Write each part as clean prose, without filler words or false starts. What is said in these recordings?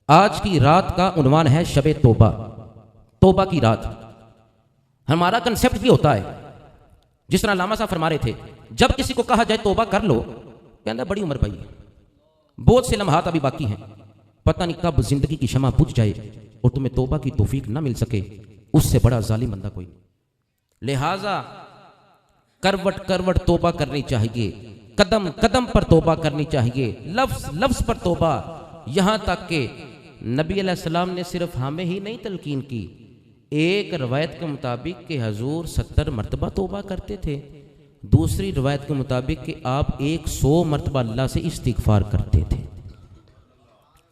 आज की रात का उन्वान है शबे तोबा, तोबा की रात। हमारा कंसेप्ट भी होता है, जिस तरह लामा साहब फरमा रहे थे, जब किसी को कहा जाए तोबा कर लो, कहता बड़ी उम्र भाई है, बहुत से लम्हात अभी बाकी हैं, पता नहीं कब जिंदगी की शमा बुझ जाए और तुम्हें तोबा की तौफीक ना मिल सके, उससे बड़ा जालिम बंदा कोई नहीं। लिहाजा करवट करवट तोबा करनी चाहिए, कदम कदम पर तोबा करनी चाहिए, लफ्ज लफ्ज पर तोबा। यहां तक कि नबी अलैहिस्सलाम ने सिर्फ हमें ही नहीं तलकीन की, एक रवायत के मुताबिक कि हजूर 70 मरतबा तोबा करते थे, दूसरी रवायत के मुताबिक कि आप 100 मरतबा अल्लाह से इस्तिगफार करते थे।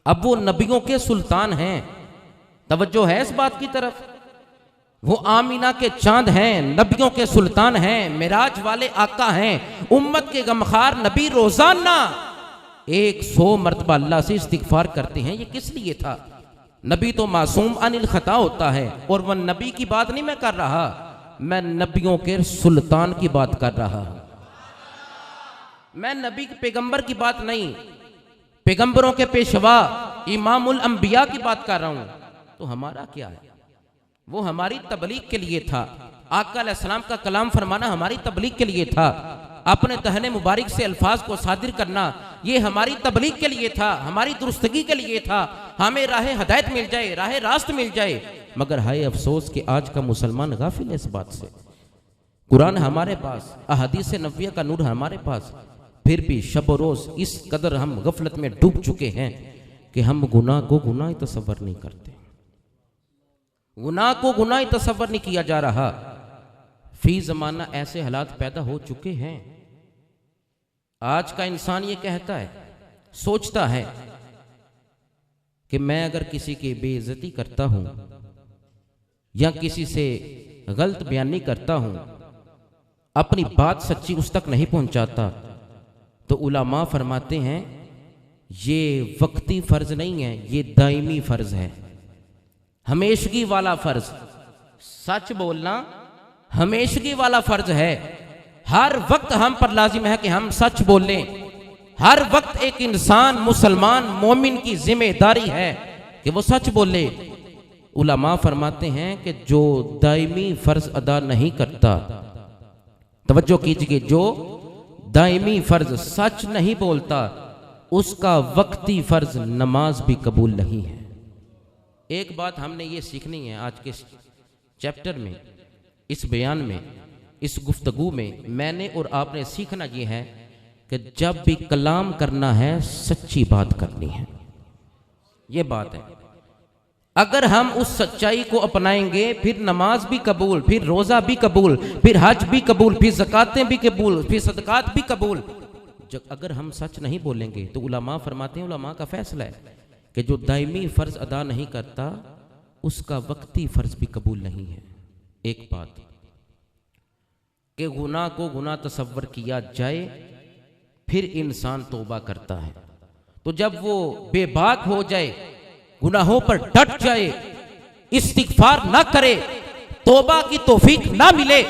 अब वो नबियों के सुल्तान हैं, तवज्जो है इस बात की तरफ, वो आमीना के चांद हैं, नबियों के सुल्तान हैं, मिराज वाले आका हैं, उम्मत के गमखार नबी रोजाना 100 मरतबा अल्लाह से इस्तिगफार करते हैं। ये किस लिए था? नबी तो मासूम अनिल खता होता है, और वह नबी की बात नहीं मैं कर रहा, मैं नबियों के सुल्तान की बात कर रहा हूं। मैं नबी के पैगंबर की बात नहीं, पैगंबरों के पेशवा इमामुल अंबिया की बात कर रहा हूं। तो हमारा क्या है? वो हमारी तबलीग के लिए था, आका अलैहिस्सलाम का कलाम फरमाना हमारी तबलीग के लिए था, अपने दहने मुबारक से अल्फाज को सादिर करना ये हमारी तबलीग के लिए था, हमारी दुरुस्तगी के लिए था, हमें राह हदायत मिल जाए, राह रास्त मिल जाए। मगर हाय अफसोस कि आज का मुसलमान गाफिल है इस बात से। कुरान हमारे पास, अहादीस नबविया का नूर हमारे पास, फिर भी शब रोज इस कदर हम गफलत में डूब चुके हैं कि हम गुनाह को गुनाह ही तसव्वुर नहीं करते, गुनाह को गुनाह ही तसव्वुर नहीं किया जा रहा। फी जमाना ऐसे हालात पैदा हो चुके हैं, आज का इंसान ये कहता है, सोचता है कि मैं अगर किसी की बेइज्जती करता हूं या किसी से गलत बयानी करता हूं, अपनी बात सच्ची उस तक नहीं पहुंचाता, तो उलमा फरमाते हैं ये वक्ती फर्ज नहीं है, ये दायमी फर्ज है, हमेशगी वाला फर्ज। सच बोलना हमेशगी वाला फर्ज है। हर वक्त हम पर लाजिम है कि हम सच बोलें, हर वक्त एक इंसान मुसलमान मोमिन की जिम्मेदारी है कि वो सच बोले। उलमा फरमाते हैं कि जो दायमी फर्ज अदा नहीं करता, तवज्जो कीजिए, जो दायमी फर्ज सच नहीं बोलता, उसका वक्ती फर्ज नमाज भी कबूल नहीं है। एक बात हमने ये सीखनी है आज के चैप्टर में, इस बयान में, इस गुफ्तगू में मैंने और आपने सीखना ये है कि जब भी कलाम करना है सच्ची बात करनी है। ये बात है, अगर हम उस सच्चाई को अपनाएंगे फिर नमाज भी कबूल, फिर रोज़ा भी कबूल, फिर हज भी कबूल, फिर ज़कातें भी कबूल, फिर सदकात भी कबूल। अगर हम सच नहीं बोलेंगे तो उलमा फरमाते हैं, उलमा का फैसला है कि जो दायमी फ़र्ज अदा नहीं करता उसका वक्ती फ़र्ज भी कबूल नहीं है। एक बात कि गुनाह को गुनाह तसव्वुर किया जाए फिर इंसान तौबा करता है, तो जब वो बेबाक हो जाए, गुनाहों पर डट जाए, इस्तिगफार ना करे, तौबा की तौफीक ना मिले,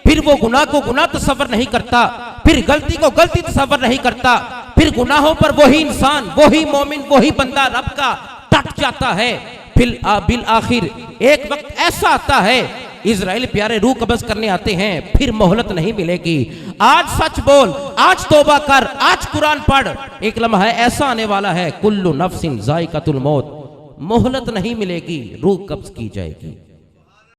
फिर वो गुनाह को गुनाह तसव्वुर नहीं करता, फिर गलती को गलती तसव्वुर नहीं करता, फिर गुनाहों पर वही इंसान, वही मोमिन, वही बंदा रब का डट जाता है। फिर बिल आखिर एक वक्त ऐसा आता है, इजराइल प्यारे रूह कब्ज करने आते हैं, फिर मोहलत नहीं मिलेगी। आज सच बोल, आज तौबा कर, आज कुरान पढ़, एक लम्हा ऐसा आने वाला है, कुल्लु नफ्सिन जायकातुल मौत, मोहलत नहीं मिलेगी, रूह कब्ज की जाएगी।